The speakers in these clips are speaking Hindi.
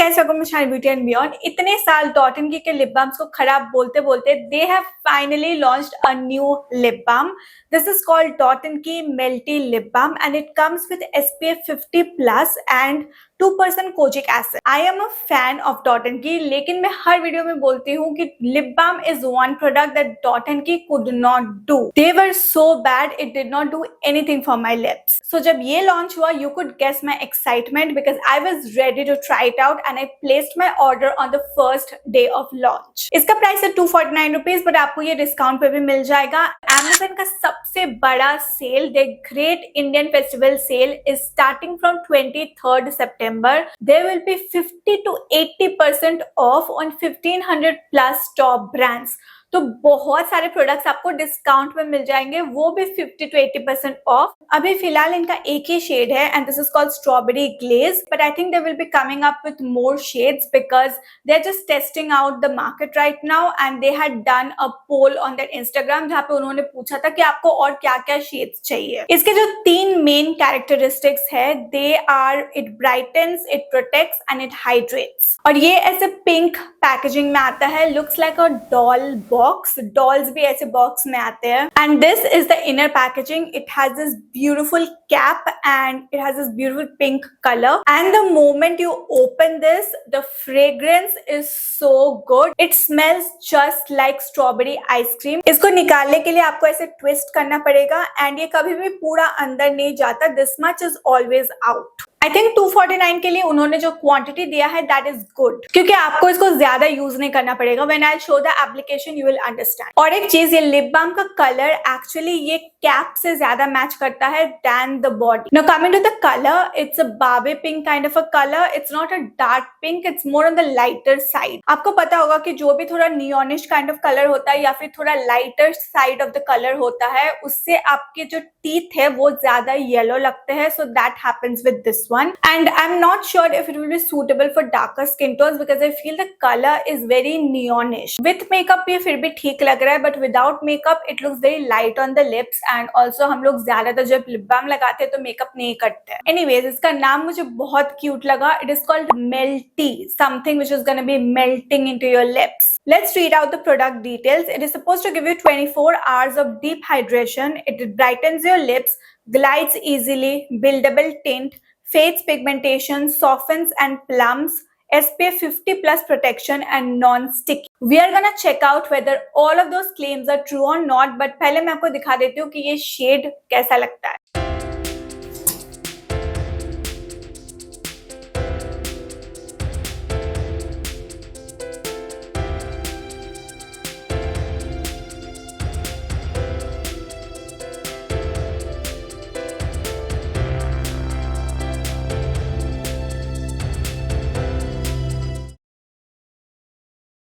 Guys, welcome to Shine Beauty and Beyond. इतने साल डॉट एंड की के लिप बाम्स को खराब बोलते बोलते they have finally launched a new lip balm. This is called Dot and Key melty lip balm and it comes with SPF 50 plus and 2% kojic acid. I am a fan of Dot and Key, लेकिन मैं हर वीडियो में बोलती हूँ कि lip balm is one product that Dot and Key could not do. They were so bad, it did not do anything for my lips. So जब ये लॉन्च हुआ, you could guess my excitement because I was ready to try it out and I placed my order on the first day of launch. इसका प्राइस है 249 रुपीज, बट आपको ये डिस्काउंट पे भी मिल जाएगा। Amazon का सबसे बड़ा sale, the great Indian festival sale, is starting from 23rd September. There will be 50 to 80% off on 1500 plus top brands. तो बहुत सारे प्रोडक्ट्स आपको डिस्काउंट में मिल जाएंगे, वो भी 50 to 80% ऑफ। अभी फिलहाल इनका एक ही शेड है and this is called strawberry glaze, but I think they will be coming up with more shades because they are just testing out the market right now and they had done a poll on that Instagram जहाँ पे उन्होंने पूछा था कि आपको और क्या क्या शेड्स चाहिए। इसके जो 3 मेन कैरेक्टरिस्टिक्स है, they are it brightens, it protects and it hydrates. और ये ऐसे पिंक पैकेजिंग में आता है, looks like a doll box. Dolls भी ऐसे बॉक्स में आते हैं and this is the inner packaging. It has this beautiful cap and it has this beautiful pink colour and the moment you open this, the fragrance is so good. It smells just like strawberry ice cream. इसको निकालने के लिए आपको ऐसे ट्विस्ट करना पड़ेगा एंड ये कभी भी पूरा अंदर नहीं जाता। This much is always out. I think 249 के लिए उन्होंने जो क्वांटिटी दिया है दैट इज गुड, क्योंकि आपको इसको ज्यादा यूज नहीं करना पड़ेगा। When I show the application you will understand. और एक चीज, ये लिप बाम का कलर एक्चुअली ये कैप से ज्यादा मैच करता है than the body. Now coming to the colour, it's a baby pink kind of a colour. It's not a dark pink, it's more on the lighter side. आपको पता होगा कि जो भी थोड़ा नियोनिश काइंड ऑफ कलर होता है या फिर थोड़ा lighter side of the colour होता है, उससे आपके जो टीथ है वो ज्यादा येलो लगते हैं। So that happens with this one, and I'm not sure if it will be suitable for darker skin tones because I feel the color is very neonish. With makeup ये फिर भी ठीक लग रहा है, but without makeup it looks very light on the lips and also हम लोग ज्यादातर जब लिप बाम लगाते हैं तो मेकअप नहीं करते हैं। Anyways, इसका नाम मुझे बहुत क्यूट लगा। It is called Melty, something which is gonna be melting into your lips. Let's read out the product details. It is supposed to give you 24 hours of deep hydration. It brightens your lips, glides easily, buildable tint, fades pigmentation, softens and plumps, SPF 50 plus protection and non-sticky. We are gonna check out whether all of those claims are true or not, but पहले मैं आपको दिखा देती हूँ कि ये शेड कैसा लगता है।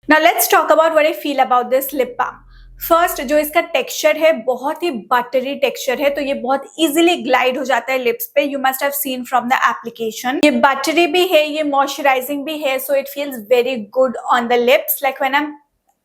Now let's talk about what I feel about this lip balm. First, जो इसका टेक्सचर है बहुत ही बटरी टेक्सचर है, तो ये बहुत इजीली ग्लाइड हो जाता है लिप्स पे। You must have seen from the application. ये बटरी भी है, ये मॉइस्चराइजिंग भी है, so it feels very good on the lips. Like when I am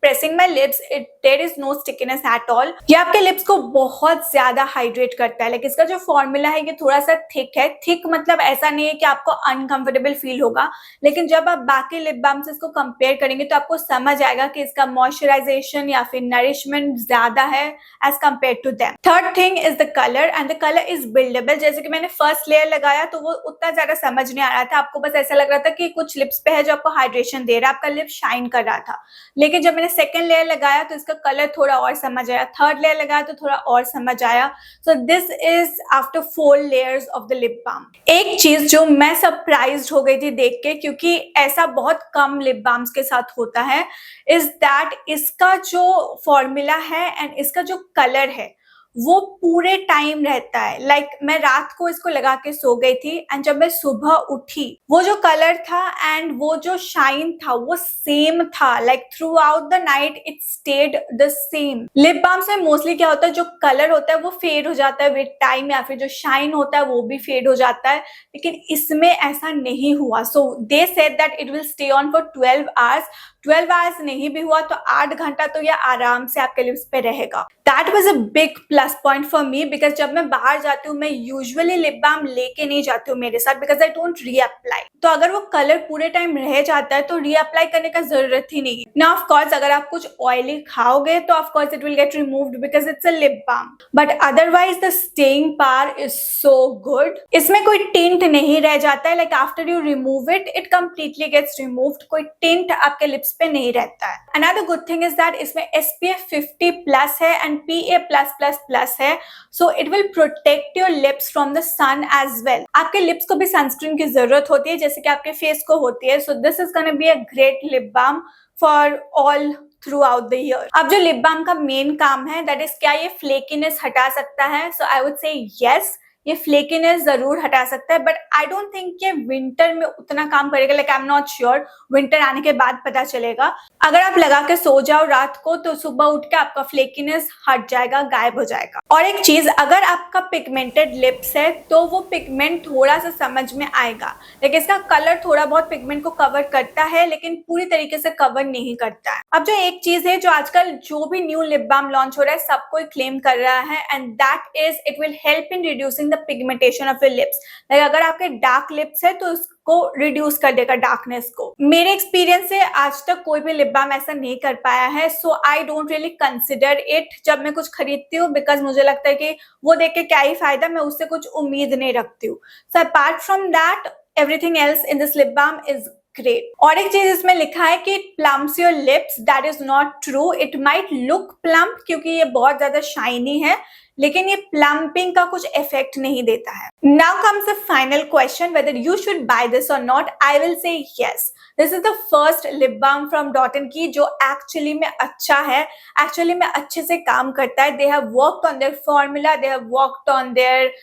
pressing my lips, there is no stickiness at all. ये आपके लिप्स को बहुत ज्यादा हाइड्रेट करता है। लाइक इसका जो फॉर्मूला है ये थोड़ा सा थिक है। थिक मतलब ऐसा नहीं है कि आपको अनकंफर्टेबल फील होगा, लेकिन जब आप बाकी लिप बाम से इसको कंपेयर करेंगे तो आपको समझ आएगा कि इसका मॉइस्चराइजेशन या फिर नरिशमेंट ज्यादा है as compare to them. Third thing is the colour and the colour is buildable. जैसे कि मैंने फर्स्ट लेयर लगाया तो वो उतना ज्यादा समझ नहीं आ रहा था, आपको बस ऐसा लग रहा था कि कुछ लिप्स पे है जो आपको हाइड्रेशन दे रहा है, आपका लिप शाइन कर रहा था। लेकिन जब मैंने सेकेंड लेयर लगाया तो इसका कलर थोड़ा और समझ आया, थर्ड लेयर लगाया तो थोड़ा और समझ आया। So this is after 4 layers of the lip balm. एक चीज जो मैं सरप्राइज्ड हो गई थी देख के, क्योंकि ऐसा बहुत कम लिप बाम्स के साथ होता है, इज दैट इसका जो फॉर्मूला है एंड इसका जो कलर है वो पूरे टाइम रहता है। लाइक मैं रात को इसको लगा के सो गई थी एंड जब मैं सुबह उठी वो जो कलर था एंड वो जो शाइन था वो सेम था। Like throughout the night it stayed the same. Lip balm से मोस्टली क्या होता है, जो कलर होता है वो फेड हो जाता है विद टाइम, या फिर जो शाइन होता है वो भी फेड हो जाता है, लेकिन इसमें ऐसा नहीं हुआ। So they said that it will stay on for 12 hours 12 hours नहीं भी हुआ तो 8 घंटा तो ये आराम से आपके लिप्स पे रहेगा। That was a big plus point for me, because जब मैं बाहर जाती हूँ मैं यूजुअली लिप बाम लेके नहीं जाती हूँ मेरे साथ, बिकॉज आई डोंट रीअप्लाई। तो अगर वो कलर पूरे टाइम रह जाता है तो रीअप्लाई करने का जरूरत ही नहीं है ना। ऑफ कोर्स अगर आप कुछ ऑयली खाओगे तो of course it will get removed because it's a lip balm, but otherwise the staying power is so good. इसमें कोई टिंट नहीं रह जाता है, like after you remove it it completely gets removed, कोई टिंट आपके लिप्स पे नहीं रहता है। Another good thing is that इसमें SPF 50+ है एंड PA+++ है, so it will protect your lips from the sun as well. आपके लिप्स को भी सनस्क्रीन की जरूरत होती है जैसे कि आपके फेस को होती है, so this is gonna be a great lip balm for all throughout the year. अब जो लिप बाम का मेन काम है दैट इज क्या ये फ्लेकीनेस हटा सकता है, so I would say yes, ये फ्लेकीनेस जरूर हटा सकता है, बट आई डोंट थिंक ये विंटर में उतना काम करेगा। Like I am not sure, winter आने के बाद पता चलेगा। अगर आप लगा के सो जाओ रात को तो सुबह उठ के आपका फ्लेकीनेस हट जाएगा, गायब हो जाएगा। और एक चीज, अगर आपका पिगमेंटेड लिप्स है तो वो पिगमेंट थोड़ा सा समझ में आएगा, लेकिन इसका कलर थोड़ा बहुत पिगमेंट को कवर करता है लेकिन पूरी तरीके से कवर नहीं करता है। अब जो एक चीज है जो आजकल जो भी न्यू लिप बाम लॉन्च हो रहा है सब कोई क्लेम कर रहा है, and that is it will help in reducing pigmentation of your lips. Like अगर आपके डार्क लिप्स है तो उसको रिड्यूस कर देगा, डार्कनेस को। मेरे एक्सपीरियंस से आज तक कोई भी लिप बाम ऐसा नहीं कर पाया है, so I don't really consider it जब मैं कुछ खरीदती हूँ, बिकॉज मुझे लगता है कि वो देख के क्या ही फायदा, मैं उससे कुछ उम्मीद नहीं रखती हूँ। So apart from that everything else in this lip balm is great. और एक चीज इसमें लिखा है कि plumps your lips, that is not true. It might look plump क्योंकि ये बहुत ज्यादा शाइनी है, लेकिन ये प्लम्पिंग का कुछ इफेक्ट नहीं देता है। Now comes the final question whether you should buy this और not. I will say yes, this is the first lip balm from Dot and Key जो एक्चुअली में अच्छा है, एक्चुअली में अच्छे से काम करता है। They have worked on their formula, they have worked on their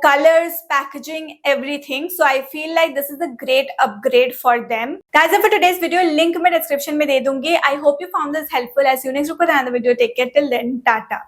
colors, packaging, everything. So I feel like this is a great upgrade for them. Guys, for today's video, link मैं description में दे दूंगी. I hope you found this helpful. As you next look at another video, take care till then, tata.